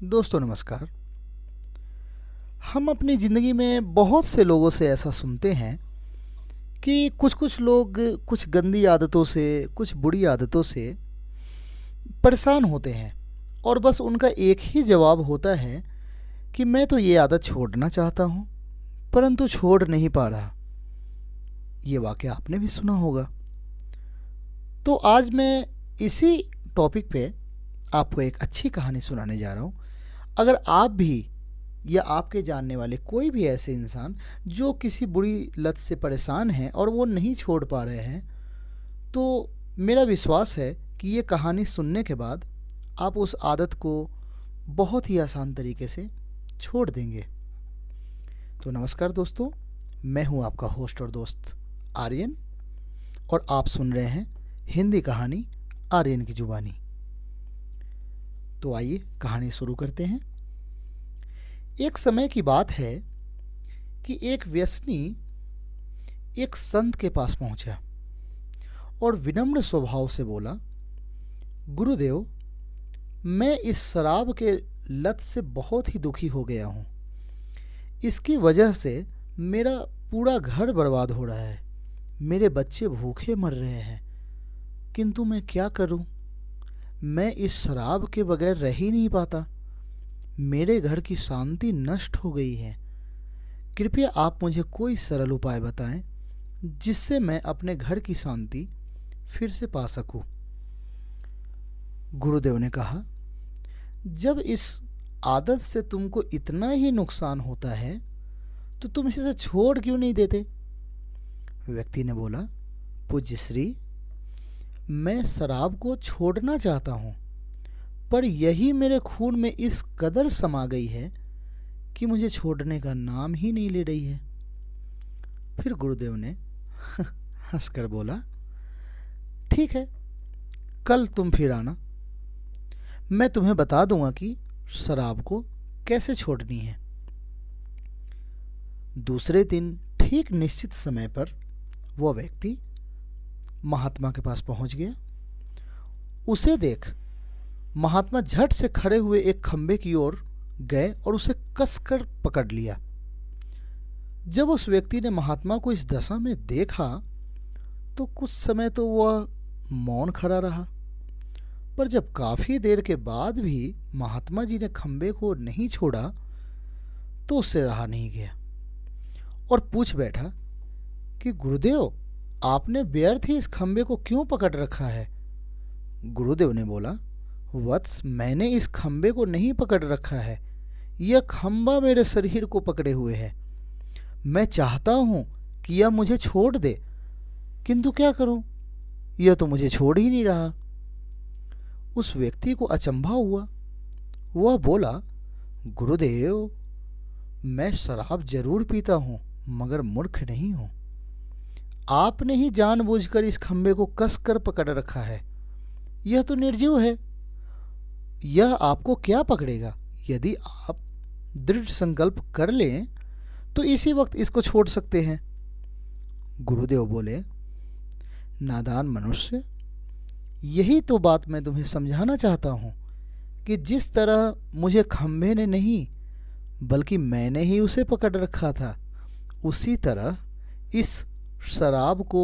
दोस्तों नमस्कार। हम अपनी ज़िंदगी में बहुत से लोगों से ऐसा सुनते हैं कि कुछ कुछ लोग कुछ गंदी आदतों से, कुछ बुरी आदतों से परेशान होते हैं और बस उनका एक ही जवाब होता है कि मैं तो ये आदत छोड़ना चाहता हूँ परंतु छोड़ नहीं पा रहा। ये वाक़या आपने भी सुना होगा। तो आज मैं इसी टॉपिक पे आपको एक अच्छी कहानी सुनाने जा रहा हूँ। अगर आप भी या आपके जानने वाले कोई भी ऐसे इंसान जो किसी बुरी लत से परेशान हैं और वो नहीं छोड़ पा रहे हैं, तो मेरा विश्वास है कि ये कहानी सुनने के बाद आप उस आदत को बहुत ही आसान तरीके से छोड़ देंगे। तो नमस्कार दोस्तों, मैं हूँ आपका होस्ट और दोस्त आर्यन और आप सुन रहे हैं हिंदी कहानी आर्यन की जुबानी। तो आइए कहानी शुरू करते हैं। एक समय की बात है कि एक व्यसनी एक संत के पास पहुंचा और विनम्र स्वभाव से बोला, गुरुदेव, मैं इस शराब के लत से बहुत ही दुखी हो गया हूँ। इसकी वजह से मेरा पूरा घर बर्बाद हो रहा है, मेरे बच्चे भूखे मर रहे हैं, किंतु मैं क्या करूँ? मैं इस शराब के बगैर रह ही नहीं पाता। मेरे घर की शांति नष्ट हो गई है। कृपया आप मुझे कोई सरल उपाय बताएं जिससे मैं अपने घर की शांति फिर से पा सकूं। गुरुदेव ने कहा, जब इस आदत से तुमको इतना ही नुकसान होता है तो तुम इसे छोड़ क्यों नहीं देते? व्यक्ति ने बोला, पूज्य श्री, मैं शराब को छोड़ना चाहता हूँ, पर यही मेरे खून में इस कदर समा गई है कि मुझे छोड़ने का नाम ही नहीं ले रही है। फिर गुरुदेव ने हंसकर बोला, ठीक है, कल तुम फिर आना, मैं तुम्हें बता दूंगा कि शराब को कैसे छोड़नी है। दूसरे दिन ठीक निश्चित समय पर वह व्यक्ति महात्मा के पास पहुंच गया। उसे देख महात्मा झट से खड़े हुए एक खंबे की ओर गए और उसे कसकर पकड़ लिया। जब उस व्यक्ति ने महात्मा को इस दशा में देखा तो कुछ समय तो वह मौन खड़ा रहा, पर जब काफी देर के बाद भी महात्मा जी ने खंबे को नहीं छोड़ा तो उससे रहा नहीं गया और पूछ बैठा कि गुरुदेव, आपने व्यर्थ ही इस खंबे को क्यों पकड़ रखा है? गुरुदेव ने बोला, वत्स, मैंने इस खंबे को नहीं पकड़ रखा है, यह खंबा मेरे शरीर को पकड़े हुए है। मैं चाहता हूं कि यह मुझे छोड़ दे, किंतु क्या करूं, यह तो मुझे छोड़ ही नहीं रहा। उस व्यक्ति को अचंभा हुआ। वह बोला, गुरुदेव, मैं शराब जरूर पीता हूं मगर मूर्ख नहीं हूं। आपने ही जानबूझकर इस खंबे को कसकर पकड़ रखा है। यह तो निर्जीव है, यह आपको क्या पकड़ेगा? यदि आप दृढ़ संकल्प कर लें तो इसी वक्त इसको छोड़ सकते हैं। गुरुदेव बोले, नादान मनुष्य, यही तो बात मैं तुम्हें समझाना चाहता हूं कि जिस तरह मुझे खंबे ने नहीं बल्कि मैंने ही उसे पकड़ रखा था, उसी तरह इस शराब को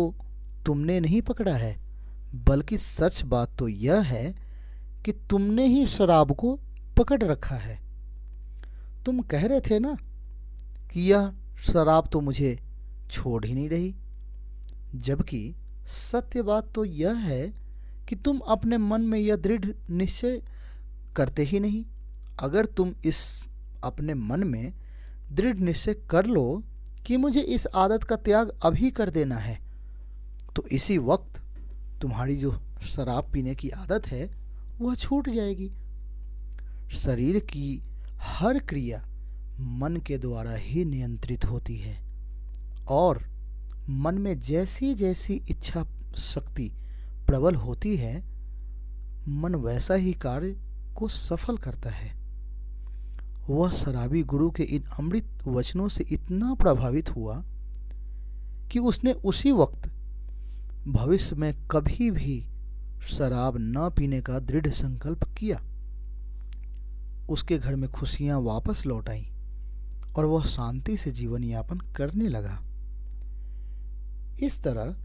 तुमने नहीं पकड़ा है, बल्कि सच बात तो यह है कि तुमने ही शराब को पकड़ रखा है। तुम कह रहे थे ना कि यह शराब तो मुझे छोड़ ही नहीं रही, जबकि सत्य बात तो यह है कि तुम अपने मन में यह दृढ़ निश्चय करते ही नहीं। अगर तुम इस अपने मन में दृढ़ निश्चय कर लो कि मुझे इस आदत का त्याग अभी कर देना है, तो इसी वक्त तुम्हारी जो शराब पीने की आदत है वह छूट जाएगी। शरीर की हर क्रिया मन के द्वारा ही नियंत्रित होती है और मन में जैसी जैसी इच्छा शक्ति प्रबल होती है, मन वैसा ही कार्य को सफल करता है। वह शराबी गुरु के इन अमृत वचनों से इतना प्रभावित हुआ कि उसने उसी वक्त भविष्य में कभी भी शराब न पीने का दृढ़ संकल्प किया। उसके घर में खुशियां वापस लौट आईं और वह शांति से जीवन यापन करने लगा। इस तरह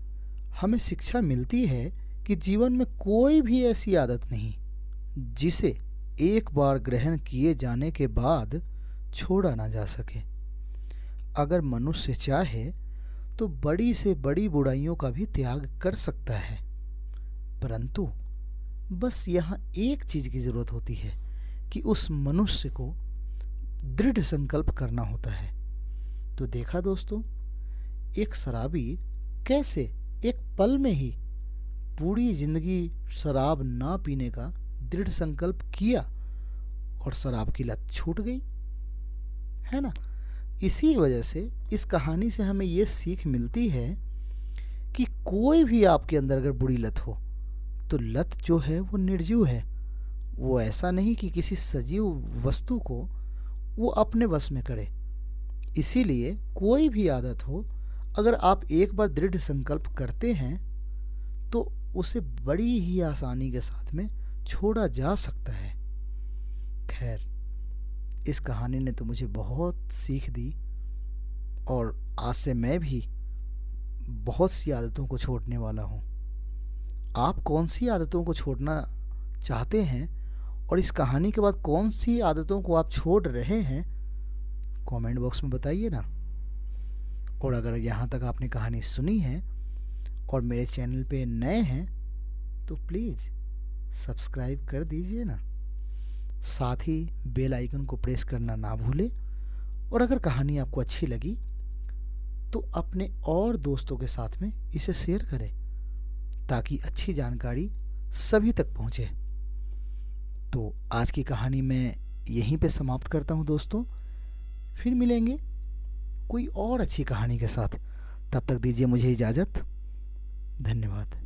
हमें शिक्षा मिलती है कि जीवन में कोई भी ऐसी आदत नहीं जिसे एक बार ग्रहण किए जाने के बाद छोड़ा ना जा सके। अगर मनुष्य चाहे तो बड़ी से बड़ी बुराइयों का भी त्याग कर सकता है, परंतु बस यहाँ एक चीज की जरूरत होती है कि उस मनुष्य को दृढ़ संकल्प करना होता है। तो देखा दोस्तों, एक शराबी कैसे एक पल में ही पूरी जिंदगी शराब ना पीने का दृढ़ संकल्प किया और शराब की लत छूट गई, है ना। इसी वजह से इस कहानी से हमें ये सीख मिलती है कि कोई भी आपके अंदर अगर बुरी लत हो तो लत जो है वो निर्जीव है। वो ऐसा नहीं कि किसी सजीव वस्तु को वो अपने वश में करे। इसीलिए कोई भी आदत हो, अगर आप एक बार दृढ़ संकल्प करते हैं तो उसे बड़ी ही आसानी के साथ में छोड़ा जा सकता है। खैर, इस कहानी ने तो मुझे बहुत सीख दी और आज से मैं भी बहुत सी आदतों को छोड़ने वाला हूँ। आप कौन सी आदतों को छोड़ना चाहते हैं और इस कहानी के बाद कौन सी आदतों को आप छोड़ रहे हैं, कमेंट बॉक्स में बताइए ना। और अगर यहाँ तक आपने कहानी सुनी है और मेरे चैनल पे नए हैं तो प्लीज़ सब्सक्राइब कर दीजिए ना। साथ ही बेल आइकन को प्रेस करना ना भूलें। और अगर कहानी आपको अच्छी लगी तो अपने और दोस्तों के साथ में इसे शेयर करें ताकि अच्छी जानकारी सभी तक पहुंचे। तो आज की कहानी मैं यहीं पे समाप्त करता हूं दोस्तों। फिर मिलेंगे कोई और अच्छी कहानी के साथ। तब तक दीजिए मुझे इजाज़त। धन्यवाद।